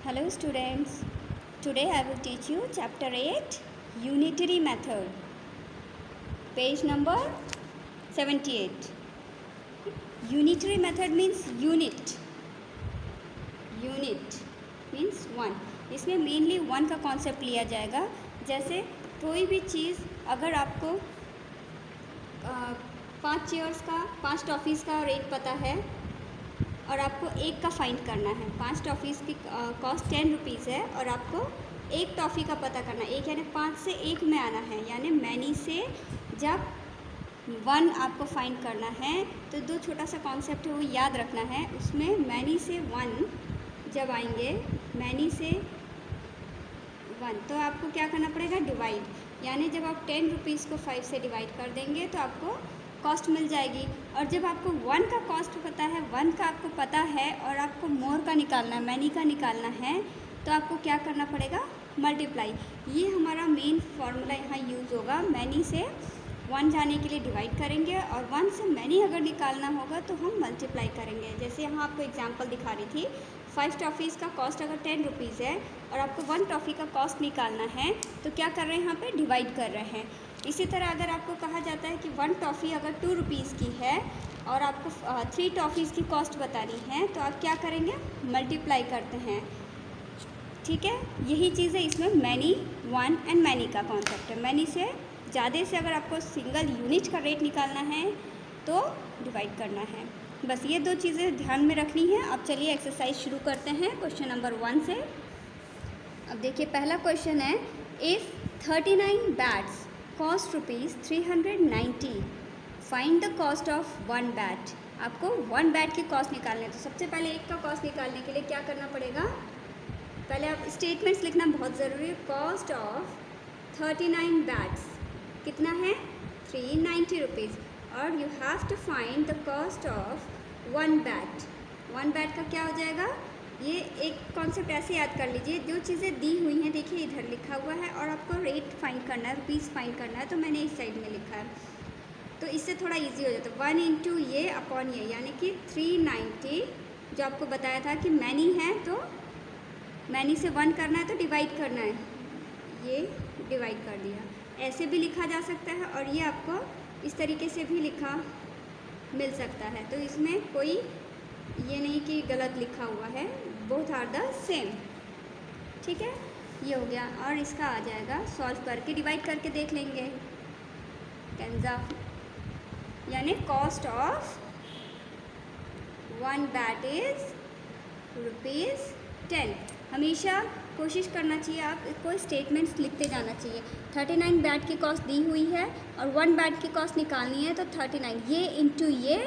Hello students, today I will teach you chapter 8 unitary method, page number 78. Unitary method means unit means one. इसमें mainly one का concept लिया जाएगा। जैसे कोई भी चीज़ अगर आपको 5 चेयर्स का 5 टॉफ़ीज़ का रेट पता है और आपको एक का फाइंड करना है। 5 टॉफ़ीज़ की कॉस्ट 10 रुपीज़ है और आपको एक टॉफ़ी का पता करना है। एक यानी 5 से 1 में आना है, यानी मैनी से जब 1 आपको फाइंड करना है तो दो छोटा सा कॉन्सेप्ट है वो याद रखना है। उसमें मैनी से 1 जब आएंगे, मैनी से 1 तो आपको क्या करना पड़ेगा, डिवाइड। यानी जब आप 10 रुपीज़ को 5 से डिवाइड कर देंगे तो आपको कॉस्ट मिल जाएगी। और जब आपको 1 का कॉस्ट पता है, 1 का आपको पता है और आपको मोर का निकालना है, मैनी का निकालना है, तो आपको क्या करना पड़ेगा, मल्टीप्लाई। ये हमारा मेन फार्मूला यहाँ यूज़ होगा। मैनी से 1 जाने के लिए डिवाइड करेंगे और 1 से मैनी अगर निकालना होगा तो हम मल्टीप्लाई करेंगे। जैसे यहाँ आपको एग्जांपल दिखा रही थी, 5 टॉफ़ीज़ का कॉस्ट अगर 10 रुपीज़ है और आपको 1 टॉफ़ी का कॉस्ट निकालना है तो क्या कर रहे हैं, यहाँ पे डिवाइड कर रहे हैं। इसी तरह अगर आपको कहा जाता है कि 1 टॉफ़ी अगर 2 रुपीज़ की है और आपको 3 टॉफ़ीज़ की कॉस्ट बतानी है तो आप क्या करेंगे, मल्टीप्लाई करते हैं। ठीक है, यही चीज़ है इसमें मैनी 1 एंड मैनी का कॉन्सेप्ट है। मैनी से ज़्यादा से अगर आपको सिंगल यूनिट का रेट निकालना है तो डिवाइड करना है। बस ये दो चीज़ें ध्यान में रखनी है। अब चलिए एक्सरसाइज शुरू करते हैं क्वेश्चन नंबर 1 से। अब देखिए पहला क्वेश्चन है, if 39 bats cost rupees 390, find the cost of 1 bat. आपको 1 बैट की कॉस्ट निकालनी है। तो सबसे पहले एक का कॉस्ट निकालने के लिए क्या करना पड़ेगा, पहले आप स्टेटमेंट्स लिखना बहुत ज़रूरी है। कॉस्ट ऑफ 39 बैट्स कितना है, 390 रुपीज़, और you have to find the cost of 1 bat. 1 bat का क्या हो जाएगा, ये एक कॉन्सेप्ट ऐसे याद कर लीजिए, जो चीज़ें दी हुई हैं देखिए इधर लिखा हुआ है और आपको रेट फाइंड करना है, रुपीज़ फाइंड करना है, तो मैंने इस साइड में लिखा है तो इससे थोड़ा इजी हो जाता है। 1 इंटू ये अपॉन ये, यानी कि 390 जो आपको बताया था कि मैनी है तो मैनी से 1 करना है तो डिवाइड करना है, ये डिवाइड कर दिया। ऐसे भी लिखा जा सकता है और ये आपको इस तरीके से भी लिखा मिल सकता है। तो इसमें कोई ये नहीं कि गलत लिखा हुआ है, बोथ आर द सेम। ठीक है, ये हो गया। और इसका आ जाएगा सॉल्व करके डिवाइड करके देख लेंगे। कैंजा यानी कॉस्ट ऑफ 1 बैट इज़ ₹10। हमेशा कोशिश करना चाहिए आपको स्टेटमेंट्स लिखते जाना चाहिए। 39 बैट की कॉस्ट दी हुई है और 1 बैट की कॉस्ट निकालनी है तो 39 ये इंटू ये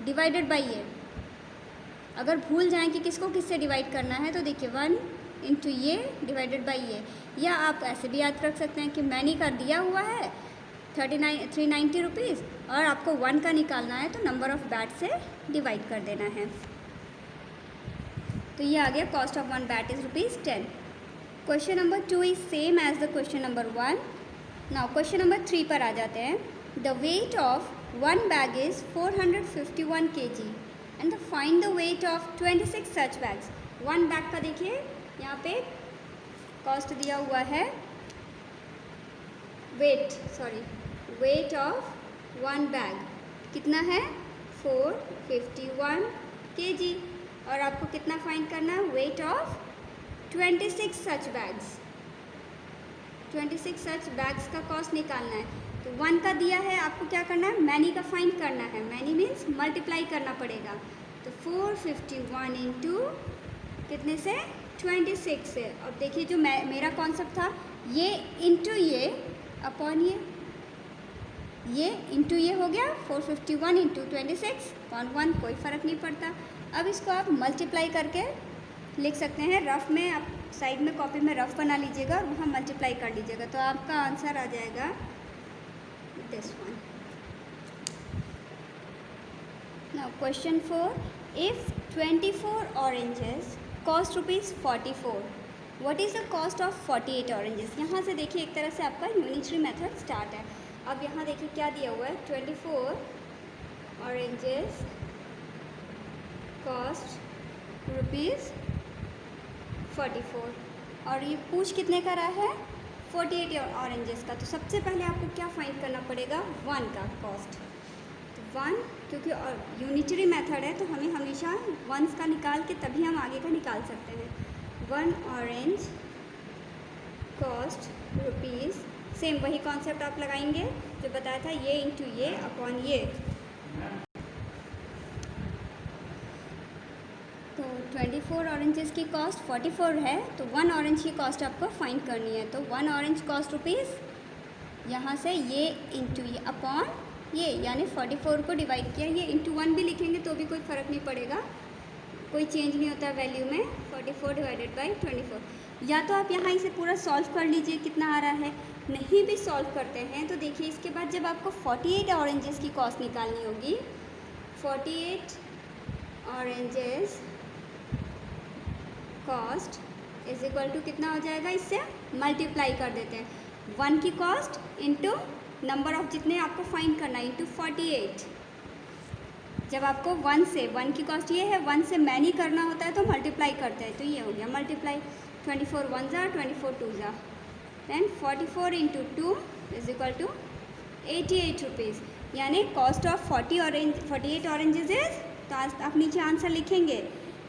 डिवाइडेड बाई ये। अगर भूल जाएं कि किसको किससे डिवाइड करना है तो देखिए 1 इंटू ये डिवाइडेड बाई ये। या आप ऐसे भी याद रख सकते हैं कि मैनी का दिया हुआ है 390 रुपीज़ और आपको 1 का निकालना है तो नंबर ऑफ़ बैट से डिवाइड कर देना है। तो ये आ गया cost of 1 bat is ₹10। Question number 2 is same as the question number 1। Now question number 3 पर आ जाते हैं। The weight of 1 bag is 451 kg and find the weight of 26 such bags. 1 bag का देखिए यहाँ पे कॉस्ट दिया हुआ है, वेट ऑफ 1 बैग कितना है, 451 kg, और आपको कितना फाइंड करना है, wait of 26 such bags. 26 such bags का कॉस्ट निकालना है। तो 1 का दिया है, आपको क्या करना है, मैनी का फाइंड करना है। मैनी मीन्स मल्टीप्लाई करना पड़ेगा। तो 451 इंटू कितने से, 26 से। अब देखिए जो मेरा कॉन्सेप्ट था, ये इंटू ये अपॉन ये इंटू ये हो गया 451 इंटू 26 अपॉन 1, कोई फ़र्क नहीं पड़ता। अब इसको आप मल्टीप्लाई करके लिख सकते हैं। रफ में आप साइड में कॉपी में रफ बना लीजिएगा और वहाँ मल्टीप्लाई कर लीजिएगा तो आपका आंसर आ जाएगा this one. Now question 4, if 24 oranges cost ₹44, what is the cost of 48 oranges. यहाँ से देखिए एक तरह से आपका यूनिटरी मेथड स्टार्ट है। अब यहाँ देखिए क्या दिया हुआ है, 24 ऑरेंजेस कॉस्ट 44 और ये पूछ कितने का रहा है 48 ऑरेंजेस का। तो सबसे पहले आपको क्या फाइंड करना पड़ेगा 1 का कॉस्ट। तो 1 क्योंकि यूनिटरी मेथड है तो हमें हमेशा वंस का निकाल के तभी हम आगे का निकाल सकते हैं। 1 ऑरेंज कॉस्ट रुपीज़, सेम वही कॉन्सेप्ट आप लगाएंगे जो बताया था, ये इंटू ये अपॉन ये। तो 24 ऑरेंजेस की कॉस्ट 44 है तो 1 ऑरेंज की कॉस्ट आपको फाइंड करनी है। तो 1 ऑरेंज कॉस्ट रुपीज़, यहाँ से ये इंटू ये अपॉन ये, यानी 44 को डिवाइड किया, ये इंटू 1 भी लिखेंगे तो भी कोई फ़र्क नहीं पड़ेगा, कोई चेंज नहीं होता वैल्यू में। 44 डिवाइडेड बाई 24। या तो आप यहाँ इसे पूरा सॉल्व कर लीजिए कितना आ रहा है, नहीं भी सॉल्व करते हैं तो देखिए इसके बाद जब आपको 48 ऑरेंजेस की कॉस्ट निकालनी होगी, 48 oranges cost is equal to कितना हो जाएगा, इससे मल्टीप्लाई कर देते हैं 1 की कॉस्ट इंटू नंबर ऑफ जितने आपको फाइंड करना है इंटू 48। जब आपको 1 से 1 की कॉस्ट ये है, 1 से मैनी करना होता है तो मल्टीप्लाई करते हैं, तो ये हो गया मल्टीप्लाई 24 1 ज़ा 24 2 ज़ा, then 44 into 2 is equal to 88 rupees, यानी कॉस्ट ऑफ 48 ऑरेंजेस इज, तो आप नीचे आंसर लिखेंगे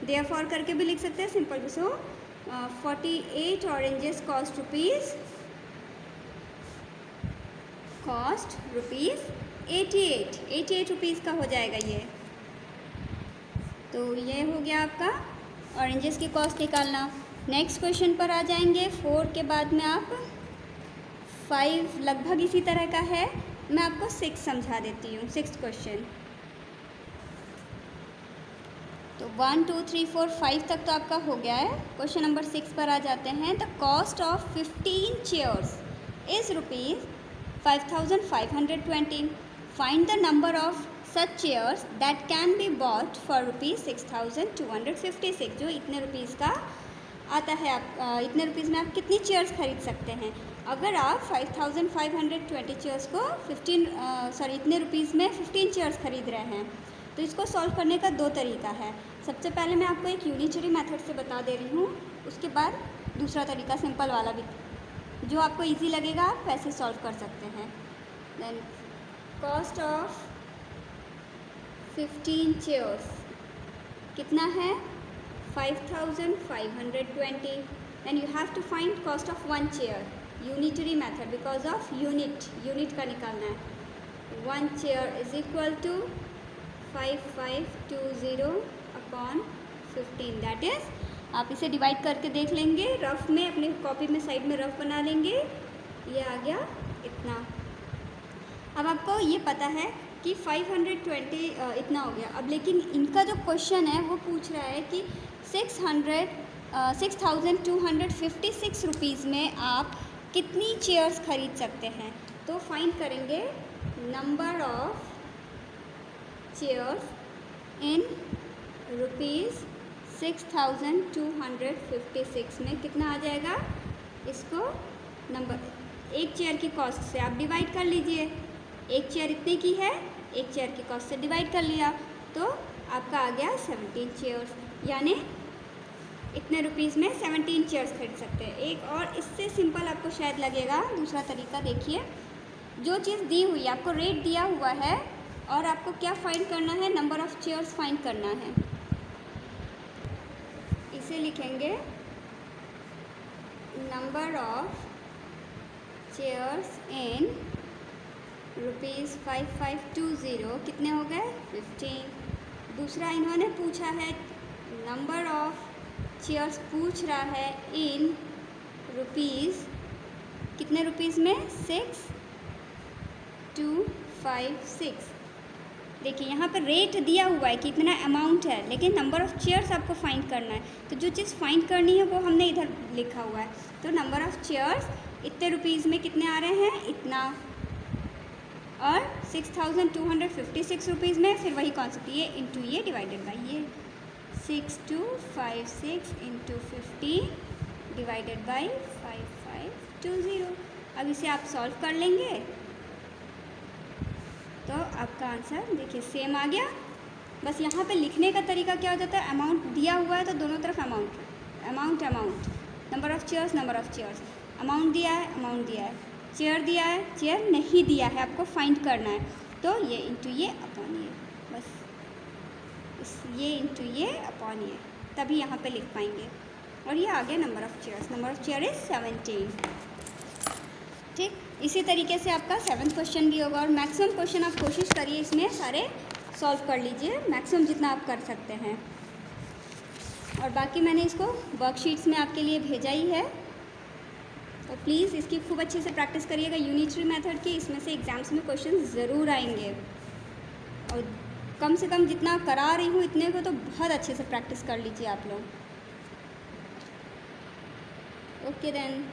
देयरफॉर करके भी लिख सकते हैं सिंपल। सो 48 ऑरेंजेस कॉस्ट रुपीज़ 88 रुपीज़ का हो जाएगा ये। तो ये हो गया आपका ऑरेंजेस की कॉस्ट निकालना। नेक्स्ट क्वेश्चन पर आ जाएंगे। 4 के बाद में आप 5 लगभग इसी तरह का है, मैं आपको 6 समझा देती हूँ। 6th क्वेश्चन, तो 1 2 3 4 5 तक तो आपका हो गया है। क्वेश्चन नंबर 6 पर आ जाते हैं। The cost of 15 chairs is rupees 5520। Find the number of such chairs that can be bought for rupees 6256। जो इतने रुपीज़ का आता है, आप इतने रुपीज़ में आप कितनी चेयर्स खरीद सकते हैं। अगर आप 5520 चेयर्स को इतने रुपीज़ में 15 चेयर्स खरीद रहे हैं, तो इसको सॉल्व करने का 2 तरीका है। सबसे पहले मैं आपको एक यूनिटरी मेथड से बता दे रही हूँ, उसके बाद दूसरा तरीका सिंपल वाला भी, जो आपको इजी लगेगा आप वैसे सॉल्व कर सकते हैं। देन कॉस्ट ऑफ 15 चेयर्स कितना है 5520। Then you have to find cost of 1 chair, unitary method, because of unit का निकालना है। 1 chair is equal to 5520 upon 15, that is, आप इसे डिवाइड करके देख लेंगे रफ में, अपनी कॉपी में साइड में रफ बना लेंगे, ये आ गया इतना। अब आपको ये पता है कि 520 इतना हो गया। अब लेकिन इनका जो क्वेश्चन है वो पूछ रहा है कि 6256 रुपीज़ में आप कितनी चेयर्स खरीद सकते हैं। तो फाइंड करेंगे number of chairs in rupees 6256 में कितना आ जाएगा, इसको नंबर एक चेयर की कॉस्ट से आप डिवाइड कर लीजिए। एक चेयर इतने की है, एक चेयर की कॉस्ट से डिवाइड कर लिया तो आपका आ गया 17 चेयर्स, यानी इतने रुपीज़ में 17 चेयर्स खरीद सकते हैं। एक और इससे सिंपल आपको शायद लगेगा दूसरा तरीका, देखिए जो चीज़ दी हुई है, आपको रेट दिया हुआ है और आपको क्या फाइंड करना है, नंबर ऑफ़ चेयर्स फाइंड करना है। इसे लिखेंगे number of chairs in rupees 5520 कितने हो गए 15। दूसरा इन्होंने पूछा है नंबर ऑफ चेयर्स, पूछ रहा है इन रुपीज़, कितने रुपीज़ में 6256। देखिए यहाँ पर रेट दिया हुआ है कि इतना अमाउंट है, लेकिन नंबर ऑफ़ चेयर्स आपको फाइंड करना है। तो जो चीज़ फाइंड करनी है वो हमने इधर लिखा हुआ है। तो नंबर ऑफ़ चेयर्स इतने रुपीज़ में कितने आ रहे हैं, इतना, और 6256 रुपीज़ में फिर वही कॉन्सेप्ट, ये इंटू ये डिवाइडेड बाई ये, 6256 इंटू 50 डिवाइडेड बाई 5520। अब इसे आप सॉल्व कर लेंगे तो आपका आंसर देखिए सेम आ गया। बस यहाँ पे लिखने का तरीका क्या हो जाता है, अमाउंट दिया हुआ है तो दोनों तरफ amount amount amount, number of chairs number of chairs, amount दिया है अमाउंट दिया है, चेयर दिया है चेयर नहीं दिया है, आपको फाइंड करना है। तो ये इंटू ये अपॉन ये, बस ये इंटू ये अपॉन ये, तभी यहाँ पे लिख पाएंगे। और ये आ गया number of chairs, number of chair is 17। ठीक, इसी तरीके से आपका 7th क्वेश्चन भी होगा। और मैक्सिमम क्वेश्चन आप कोशिश करिए इसमें सारे सॉल्व कर लीजिए, मैक्सिमम जितना आप कर सकते हैं। और बाकी मैंने इसको वर्कशीट्स में आपके लिए भेजा ही है, तो प्लीज़ इसकी खूब अच्छे से प्रैक्टिस करिएगा यूनिटरी मेथड की। इसमें से एग्ज़ाम्स में क्वेश्चन ज़रूर आएंगे, और कम से कम जितना करा रही हूँ इतने को तो बहुत अच्छे से प्रैक्टिस कर लीजिए आप लोग। Okay then.